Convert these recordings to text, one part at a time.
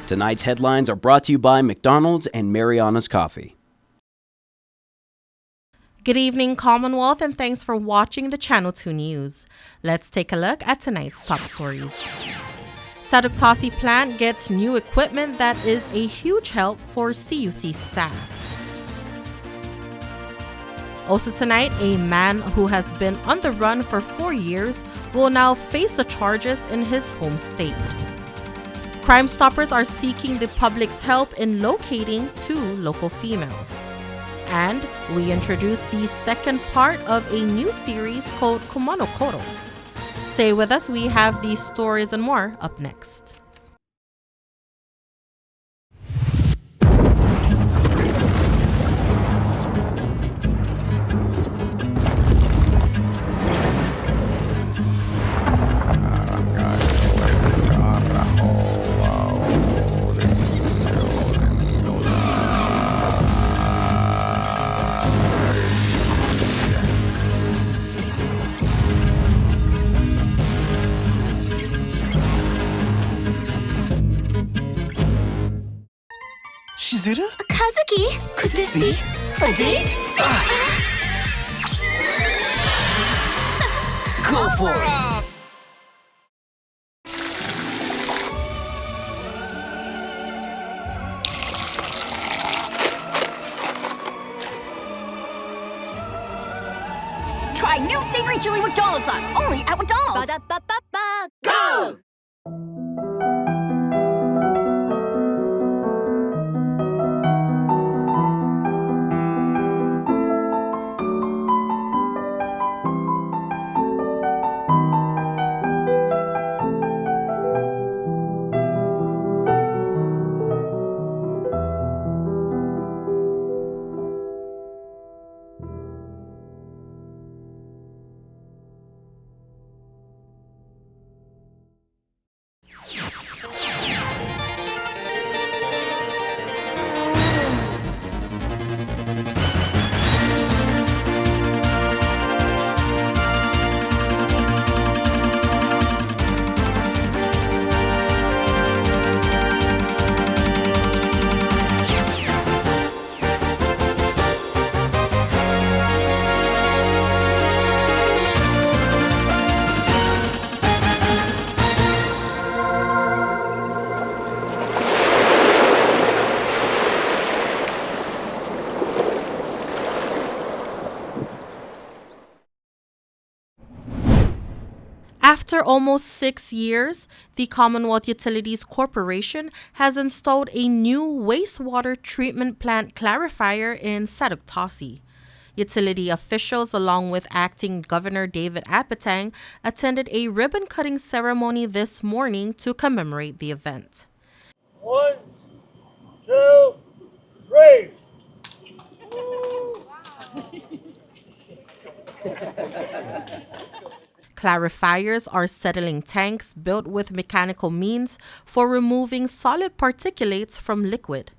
Tonight's headlines are brought to you by McDonald's and Mariana's Coffee. Good evening, Commonwealth, and thanks for watching the Channel 2 News. Let's take a look at tonight's top stories. Sadugtasi plant gets new equipment that is a huge help for CUC staff. Also tonight, a man who has been on the run for 4 years will now face the charges in his home state. Crime Stoppers are seeking the public's help in locating 2 local females. And we introduce the second part of a new series called Kumano Koro. Stay with us, we have these stories and more up next. Shizuru? Kazuki? Could this be a date? Go for it! Try new savory chili McDonald's sauce, only at McDonald's. Ba-da-ba-ba-ba. Go! After almost 6 years, the Commonwealth Utilities Corporation has installed a new wastewater treatment plant clarifier in Sadugtasi. Utility officials, along with Acting Governor David Apatang, attended a ribbon-cutting ceremony this morning to commemorate the event. 1, 2, 3. Clarifiers are settling tanks built with mechanical means for removing solid particulates from liquid.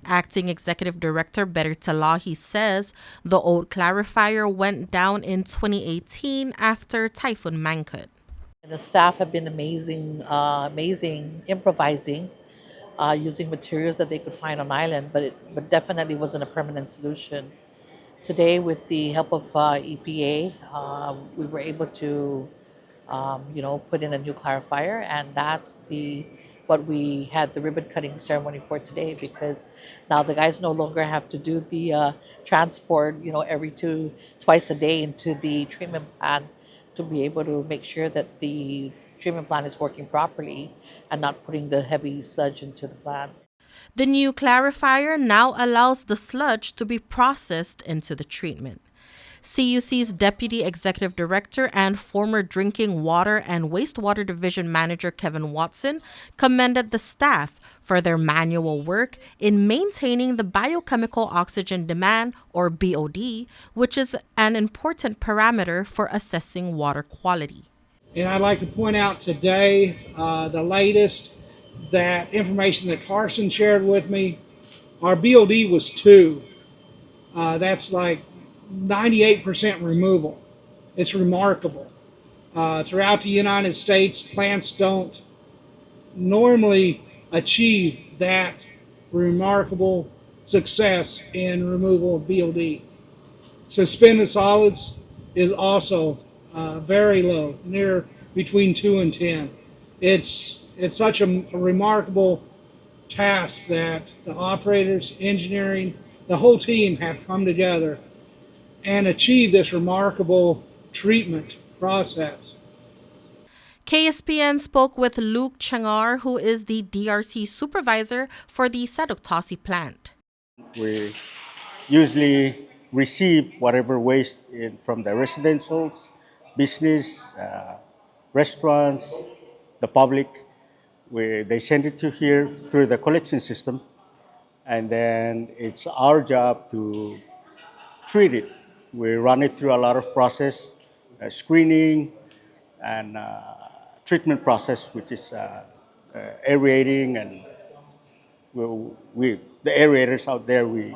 Acting Executive Director Betty Talahi says the old clarifier went down in 2018 after Typhoon Mangkhut. The staff have been amazing improvising, using materials that they could find on island, but definitely wasn't a permanent solution. Today, with the help of EPA, we were able to, put in a new clarifier, and that's what we had the ribbon cutting ceremony for today. Because now the guys no longer have to do the transport, twice a day into the treatment plant to be able to make sure that the treatment plant is working properly and not putting the heavy sludge into the plant. The new clarifier now allows the sludge to be processed into the treatment. CUC's Deputy Executive Director and former Drinking Water and Wastewater Division Manager Kevin Watson commended the staff for their manual work in maintaining the biochemical oxygen demand, or BOD, which is an important parameter for assessing water quality. And I'd like to point out today the latest, that information that Carson shared with me. Our BOD was 2. That's like 98% removal. It's remarkable. Throughout the United States, plants don't normally achieve that remarkable success in removal of BOD. Suspended solids is also very low, near between 2 and 10. It's such a remarkable task that the operators, engineering, the whole team have come together and achieved this remarkable treatment process. KSPN spoke with Luke Changar, who is the DRC supervisor for the Saduktasi plant. We usually receive whatever waste from the residentials, business, restaurants, the public. They send it to here through the collection system, and then it's our job to treat it. We run it through a lot of process, screening, and treatment process, which is aerating, and the aerators out there, we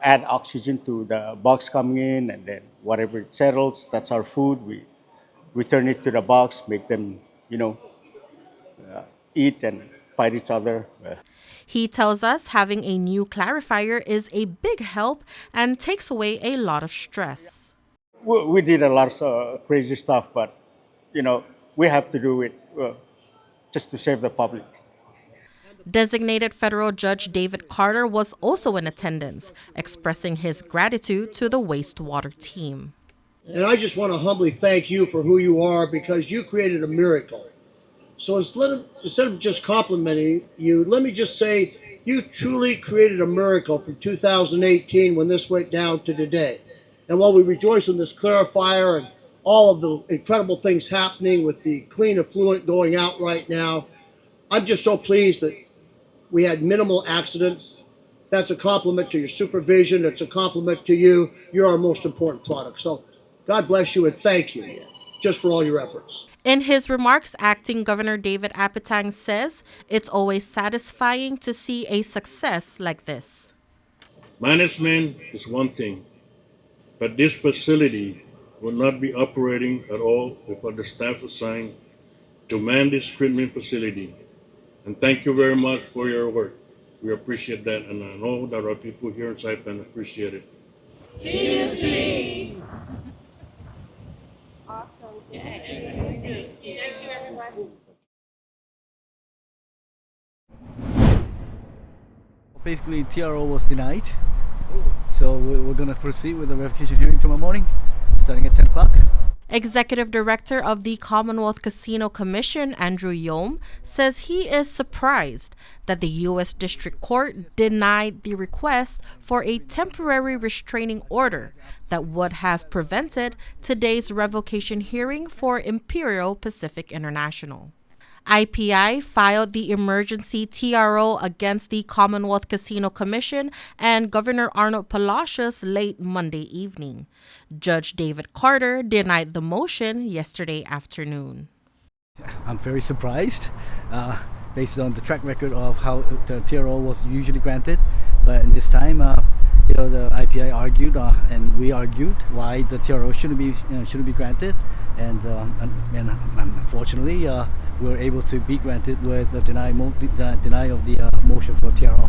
add oxygen to the box coming in, and then whatever it settles, that's our food. We return it to the box, make them, eat and fight each other. He tells us having a new clarifier is a big help and takes away a lot of stress. We did a lot of crazy stuff, but we have to do it just to save the public. Designated Federal Judge David Carter was also in attendance, expressing his gratitude to the wastewater team. And I just want to humbly thank you for who you are, because you created a miracle. So instead of just complimenting you, let me just say you truly created a miracle from 2018 when this went down to today. And while we rejoice in this clarifier and all of the incredible things happening with the clean effluent going out right now, I'm just so pleased that we had minimal accidents. That's a compliment to your supervision. It's a compliment to you. You're our most important product. So God bless you and thank you just for all your efforts. In his remarks, Acting Governor David Apatang says it's always satisfying to see a success like this. Management is one thing, but this facility will not be operating at all without the staff assigned to man this treatment facility. And thank you very much for your work. We appreciate that, and I know that our people here in Saipan appreciate it. CUC! Awesome. Thank you, everyone. Basically, TRO was denied. So we're going to proceed with the revocation hearing tomorrow morning, starting at 10 o'clock. Executive Director of the Commonwealth Casino Commission, Andrew Yom, says he is surprised that the U.S. District Court denied the request for a temporary restraining order that would have prevented today's revocation hearing for Imperial Pacific International. IPI filed the emergency TRO against the Commonwealth Casino Commission and Governor Arnold Palacios late Monday evening. Judge David Carter denied the motion yesterday afternoon. I'm very surprised based on the track record of how the TRO was usually granted. But in this time, the IPI argued and we argued why the TRO shouldn't be granted. And unfortunately, we were able to be granted with the deny of the motion for TRO.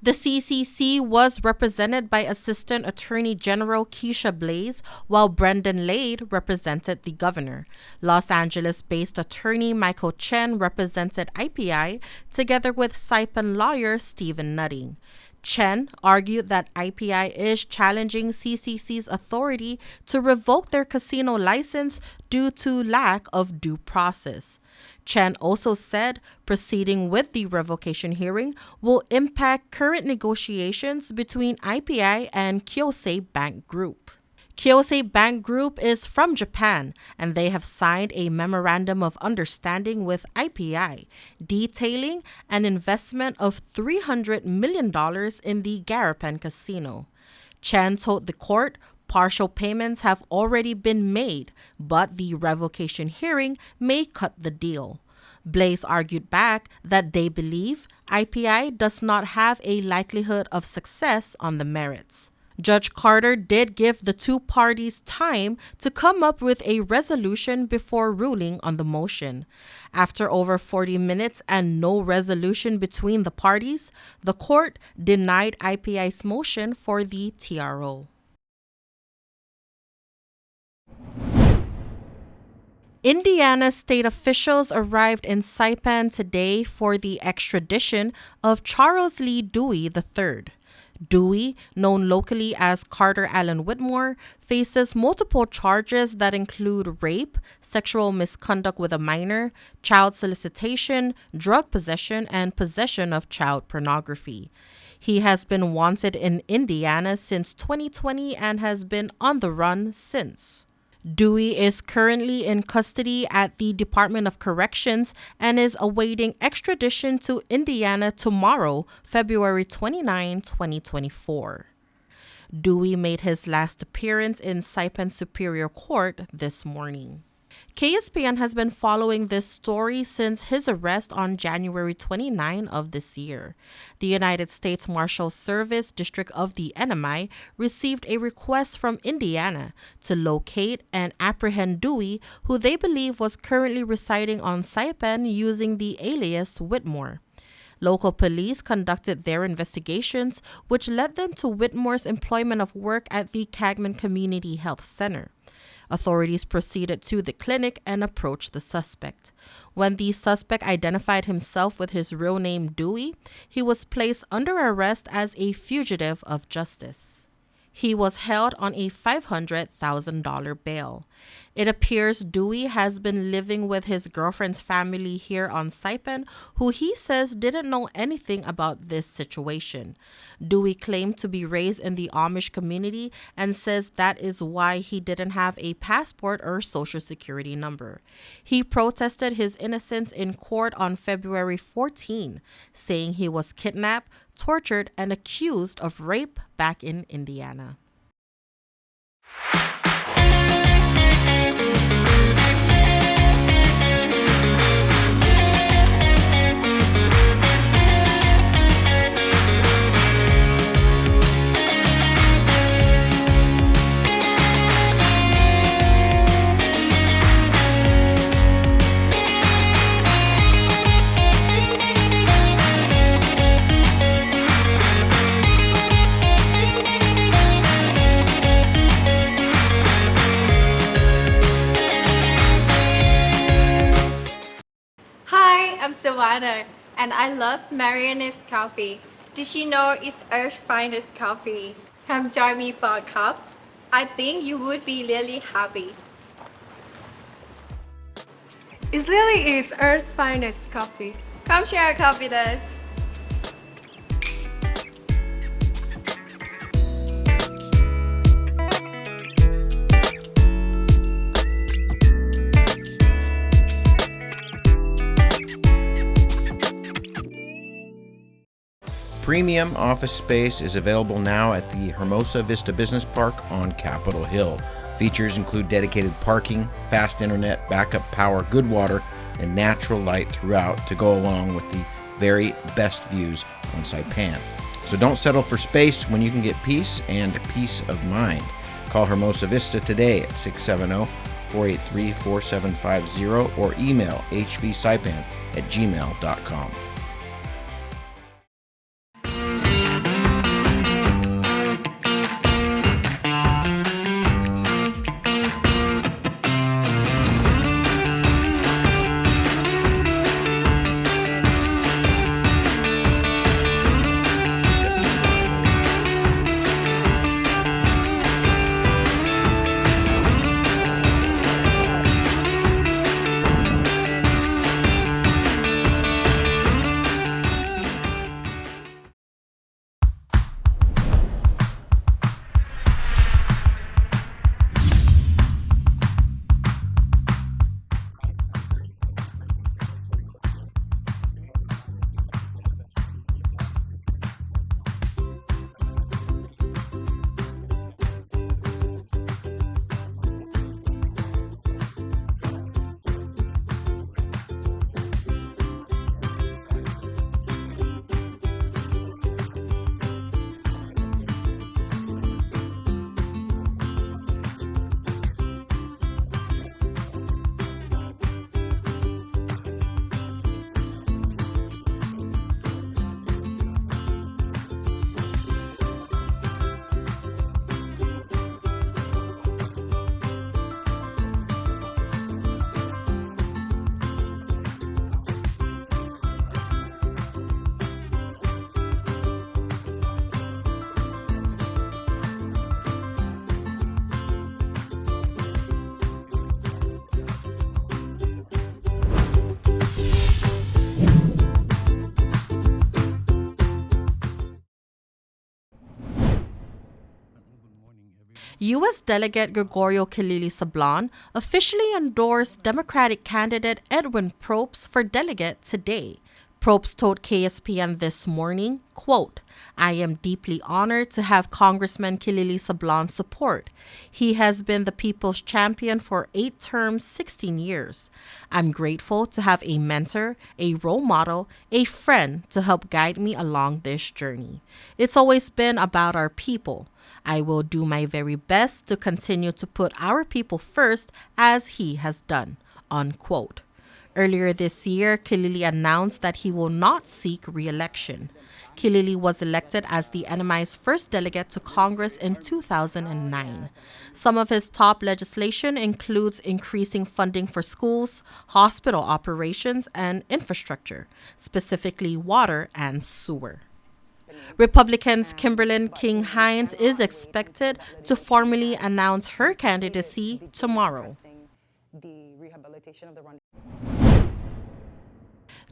The CCC was represented by Assistant Attorney General Keisha Blaze, while Brendan Lade represented the governor. Los Angeles-based attorney Michael Chen represented IPI, together with Saipan lawyer Stephen Nutting. Chen argued that IPI is challenging CCC's authority to revoke their casino license due to lack of due process. Chen also said proceeding with the revocation hearing will impact current negotiations between IPI and Kyosei Bank Group. Kyosei Bank Group is from Japan, and they have signed a memorandum of understanding with IPI, detailing an investment of $300 million in the Garapan Casino. Chen told the court partial payments have already been made, but the revocation hearing may cut the deal. Blaze argued back that they believe IPI does not have a likelihood of success on the merits. Judge Carter did give the two parties time to come up with a resolution before ruling on the motion. After over 40 minutes and no resolution between the parties, the court denied IPI's motion for the TRO. Indiana state officials arrived in Saipan today for the extradition of Charles Lee Dewey III. Dewey, known locally as Carter Allen Whitmore, faces multiple charges that include rape, sexual misconduct with a minor, child solicitation, drug possession, and possession of child pornography. He has been wanted in Indiana since 2020 and has been on the run since. Dewey is currently in custody at the Department of Corrections and is awaiting extradition to Indiana tomorrow, February 29, 2024. Dewey made his last appearance in Saipan Superior Court this morning. KSPN has been following this story since his arrest on January 29 of this year. The United States Marshals Service District of the NMI received a request from Indiana to locate and apprehend Dewey, who they believe was currently residing on Saipan using the alias Whitmore. Local police conducted their investigations, which led them to Whitmore's employment of work at the Cagman Community Health Center. Authorities proceeded to the clinic and approached the suspect. When the suspect identified himself with his real name Dewey, he was placed under arrest as a fugitive of justice. He was held on a $500,000 bail. It appears Dewey has been living with his girlfriend's family here on Saipan, who he says didn't know anything about this situation. Dewey claimed to be raised in the Amish community and says that is why he didn't have a passport or social security number. He protested his innocence in court on February 14, saying he was kidnapped, tortured, and accused of rape back in Indiana. I'm Savannah, and I love Marianne's coffee. Did you know it's Earth's finest coffee? Come join me for a cup. I think you would be really happy. It really is Earth's finest coffee. Come share a cup with us. Premium office space is available now at the Hermosa Vista Business Park on Capitol Hill. Features include dedicated parking, fast internet, backup power, good water, and natural light throughout to go along with the very best views on Saipan. So don't settle for space when you can get peace and peace of mind. Call Hermosa Vista today at 670-483-4750 or email hvsaipan@gmail.com. U.S. Delegate Gregorio Kilili Sablan officially endorsed Democratic candidate Edwin Probst for delegate today. Probst told KSPN this morning, quote, "I am deeply honored to have Congressman Kilili Sablan's support. He has been the people's champion for 8 terms, 16 years. I'm grateful to have a mentor, a role model, a friend to help guide me along this journey. It's always been about our people. I will do my very best to continue to put our people first as he has done," unquote. Earlier this year, Kilili announced that he will not seek re-election. Kilili was elected as the NMI's first delegate to Congress in 2009. Some of his top legislation includes increasing funding for schools, hospital operations, and infrastructure, specifically water and sewer. Republicans' Kimberlyn King Hines is expected to formally announce her candidacy tomorrow.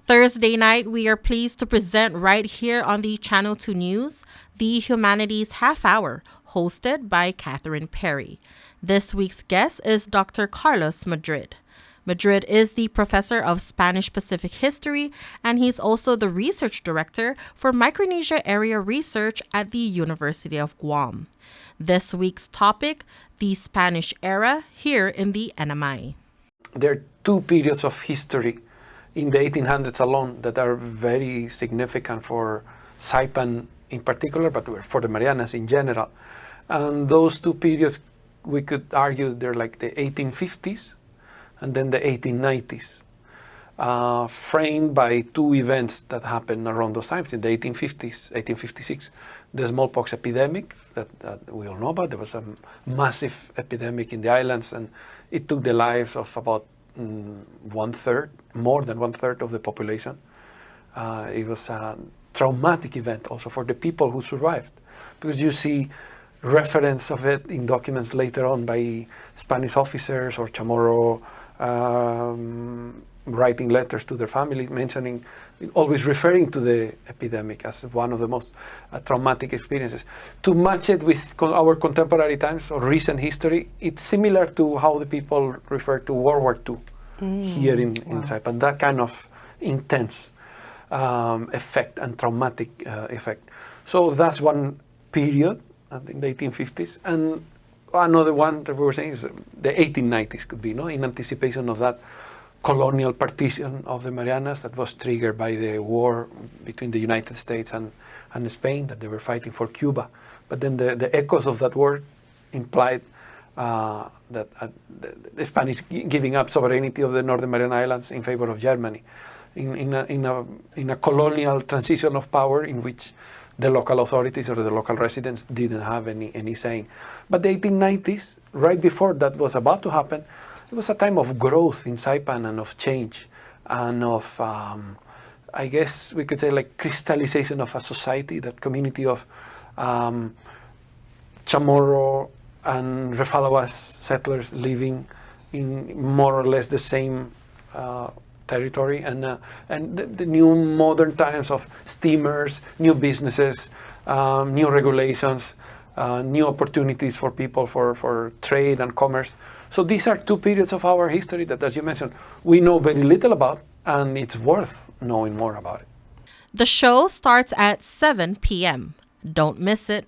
Thursday night, we are pleased to present right here on the Channel 2 News, the Humanities Half Hour, hosted by Catherine Perry. This week's guest is Dr. Carlos Madrid. Madrid is the professor of Spanish Pacific History, and he's also the research director for Micronesia Area Research at the University of Guam. This week's topic, the Spanish era here in the NMI. There are 2 periods of history in the 1800s alone that are very significant for Saipan in particular, but for the Marianas in general. And those 2 periods, we could argue they're like the 1850s and then the 1890s, framed by 2 events that happened around those times. In the 1850s, 1856, the smallpox epidemic that we all know about. There was a massive epidemic in the islands, and it took the lives of about 1/3, more than 1/3 of the population. It was a traumatic event also for the people who survived, because you see reference of it in documents later on by Spanish officers or Chamorro writing letters to their family, mentioning, always referring to the epidemic as one of the most traumatic experiences. To match it with our contemporary times or recent history, it's similar to how the people refer to World War II here in Saipan, that kind of intense effect and traumatic effect. So that's one period, I think the 1850s. And another one that we were saying is the 1890s could be, in anticipation of that colonial partition of the Marianas that was triggered by the war between the United States and Spain, that they were fighting for Cuba. But then the echoes of that war implied that the Spanish giving up sovereignty of the Northern Mariana Islands in favor of Germany, in a colonial transition of power in which the local authorities or the local residents didn't have any saying. But the 1890s, right before that was about to happen, it was a time of growth in Saipan and of change and of, I guess we could say, like crystallization of a society, that community of Chamorro and Refalawas settlers living in more or less the same territory, and the new modern times of steamers, new businesses, new regulations, new opportunities for people for trade and commerce. So these are 2 periods of our history that, as you mentioned, we know very little about, and it's worth knowing more about it. The show starts at 7 p.m. Don't miss it.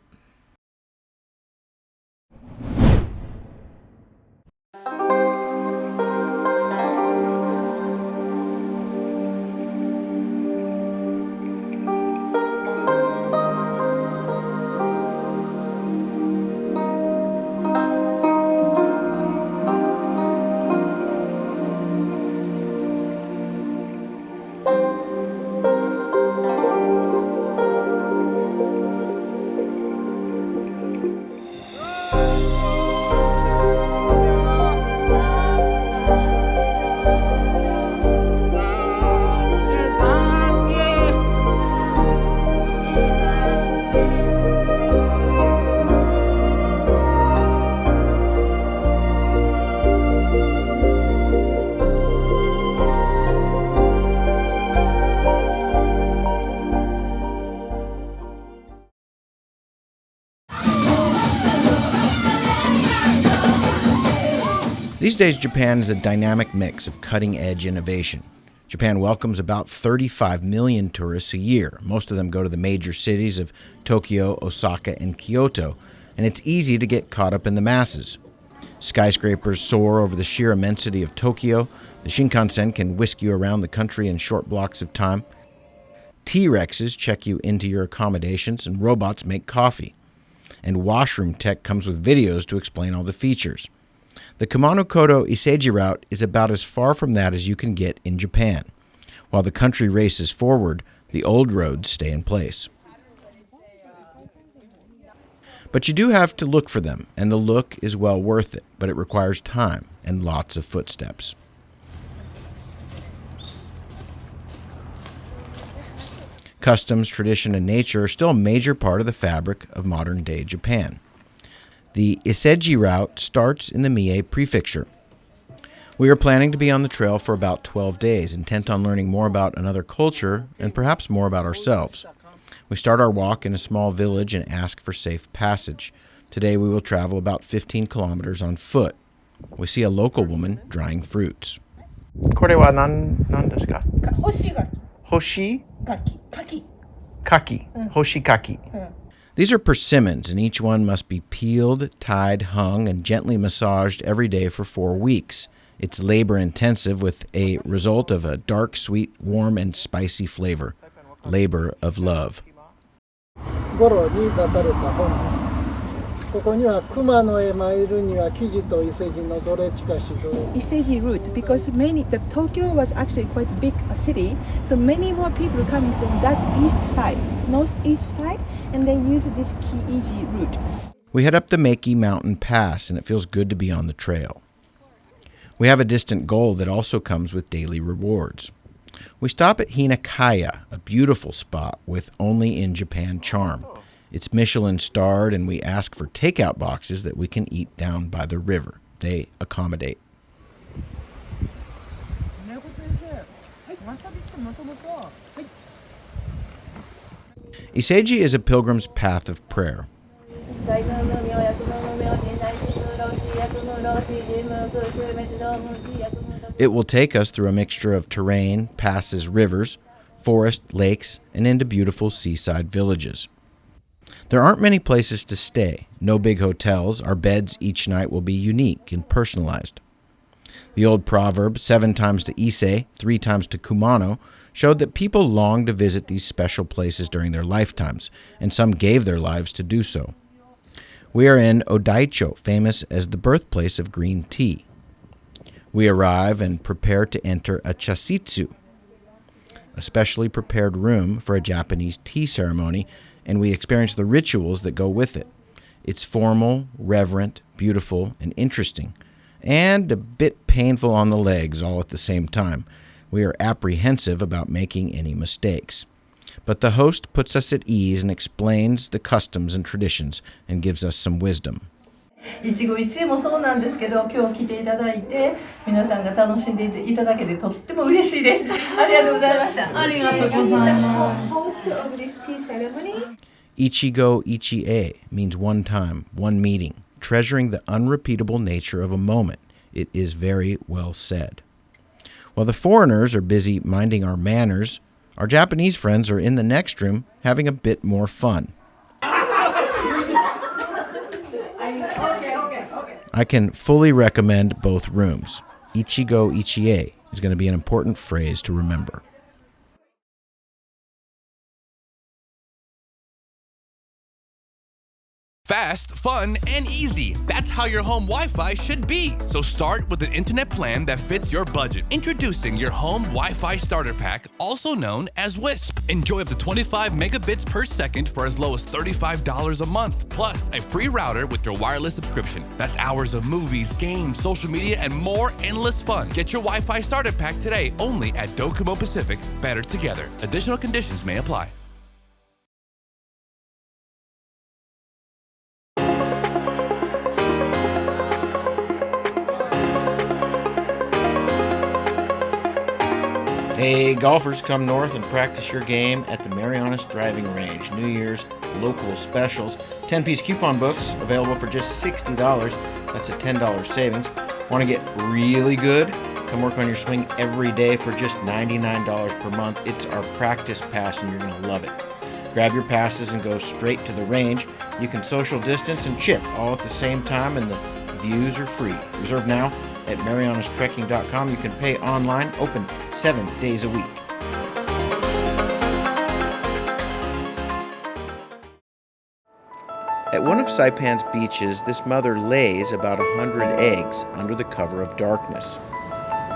days, Japan is a dynamic mix of cutting-edge innovation. Japan welcomes about 35 million tourists a year. Most of them go to the major cities of Tokyo, Osaka, and Kyoto, and it's easy to get caught up in the masses. Skyscrapers soar over the sheer immensity of Tokyo. The Shinkansen can whisk you around the country in short blocks of time. T-Rexes check you into your accommodations, and robots make coffee. And washroom tech comes with videos to explain all the features. The Kumano-Koto Iseji route is about as far from that as you can get in Japan. While the country races forward, the old roads stay in place. But you do have to look for them, and the look is well worth it, but it requires time and lots of footsteps. Customs, tradition, and nature are still a major part of the fabric of modern-day Japan. The Iseji route starts in the Mie Prefecture. We are planning to be on the trail for about 12 days, intent on learning more about another culture and perhaps more about ourselves. We start our walk in a small village and ask for safe passage. Today we will travel about 15 kilometers on foot. We see a local woman drying fruits. これは何ですか? 干し柿. Hoshikaki. These are persimmons, and each one must be peeled, tied, hung, and gently massaged every day for 4 weeks. It's labor-intensive with a result of a dark, sweet, warm, and spicy flavor. Labor of love. ゴロに出された本です。ここには熊野へ参るには生地と伊勢路のどれ近しどれ Iseji route because Tokyo was actually quite a big city, so many more people coming from that east side, northeast side, and they use this Kiiji route. We head up the Meiki Mountain Pass, and it feels good to be on the trail. We have a distant goal that also comes with daily rewards. We stop at Hinakaya, a beautiful spot with only in Japan charm. It's Michelin-starred, and we ask for takeout boxes that we can eat down by the river. They accommodate. Iseji is a pilgrim's path of prayer. It will take us through a mixture of terrain, passes, rivers, forest, lakes, and into beautiful seaside villages. There aren't many places to stay, no big hotels. Our beds each night will be unique and personalized. The old proverb, 7 times to Ise, 3 times to Kumano, showed that people longed to visit these special places during their lifetimes, and some gave their lives to do so. We are in Odaicho, famous as the birthplace of green tea. We arrive and prepare to enter a chasitsu, a specially prepared room for a Japanese tea ceremony, and we experience the rituals that go with it. It's formal, reverent, beautiful, and interesting, and a bit painful on the legs all at the same time. We are apprehensive about making any mistakes. But the host puts us at ease and explains the customs and traditions and gives us some wisdom. 一期一会もそうなんですけど、今日来ていただいて皆さんが楽しんでいただけてとっても嬉しいです。ありがとうございました。ありがとうございます。Host of this tea ceremony. Ichigo Ichie means one time, one meeting, treasuring the unrepeatable nature of a moment. It is very well said. While the foreigners are busy minding our manners, our Japanese friends are in the next room having a bit more fun. I can fully recommend both rooms. Ichigo Ichie is going to be an important phrase to remember. Fast, fun, and easy. That's how your home Wi-Fi should be. So start with an internet plan that fits your budget. Introducing your home Wi-Fi starter pack, also known as WISP. Enjoy up to 25 megabits per second for as low as $35 a month. Plus, a free router with your wireless subscription. That's hours of movies, games, social media, and more endless fun. Get your Wi-Fi starter pack today only at Docomo Pacific. Better together. Additional conditions may apply. Hey, golfers, come north and practice your game at the Marianas Driving Range. New Year's local specials. 10-piece coupon books available for just $60. That's a $10 savings. Want to get really good? Come work on your swing every day for just $99 per month. It's our practice pass and you're going to love it. Grab your passes and go straight to the range. You can social distance and chip all at the same time, and the views are free. Reserve now at marianastrekking.com. You can pay online, open 7 days a week. At one of Saipan's beaches, this mother lays about 100 eggs under the cover of darkness.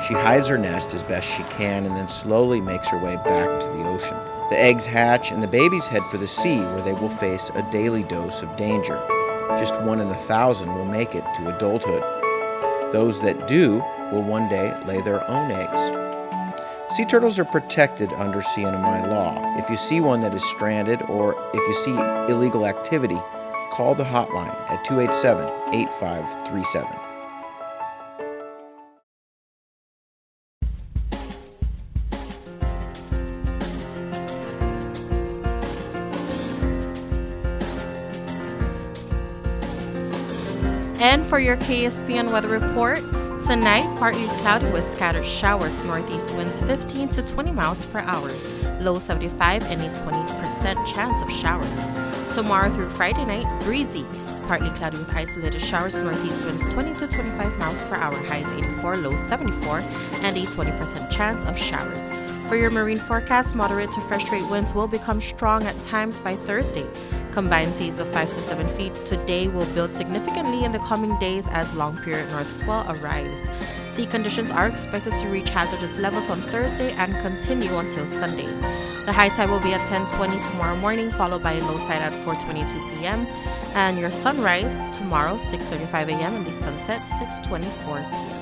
She hides her nest as best she can and then slowly makes her way back to the ocean. The eggs hatch and the babies head for the sea, where they will face a daily dose of danger. Just 1 in 1,000 will make it to adulthood. Those that do will one day lay their own eggs. Sea turtles are protected under CNMI law. If you see one that is stranded or if you see illegal activity, call the hotline at 287-8537. And for your KSPN weather report, tonight partly cloudy with scattered showers, northeast winds 15 to 20 miles per hour, low 75 and a 20% chance of showers. Tomorrow through Friday night, breezy, partly cloudy with isolated showers, northeast winds 20 to 25 miles per hour, highs 84, low 74, and a 20% chance of showers. For your marine forecast, moderate to frustrate winds will become strong at times by Thursday. Combined seas of 5 to 7 feet today will build significantly in the coming days as long period north swell arise. Sea conditions are expected to reach hazardous levels on Thursday and continue until Sunday. The high tide will be at 10:20 tomorrow morning, followed by a low tide at 4:22 p.m. And your sunrise tomorrow 6:35 a.m. and the sunset 6:24 p.m.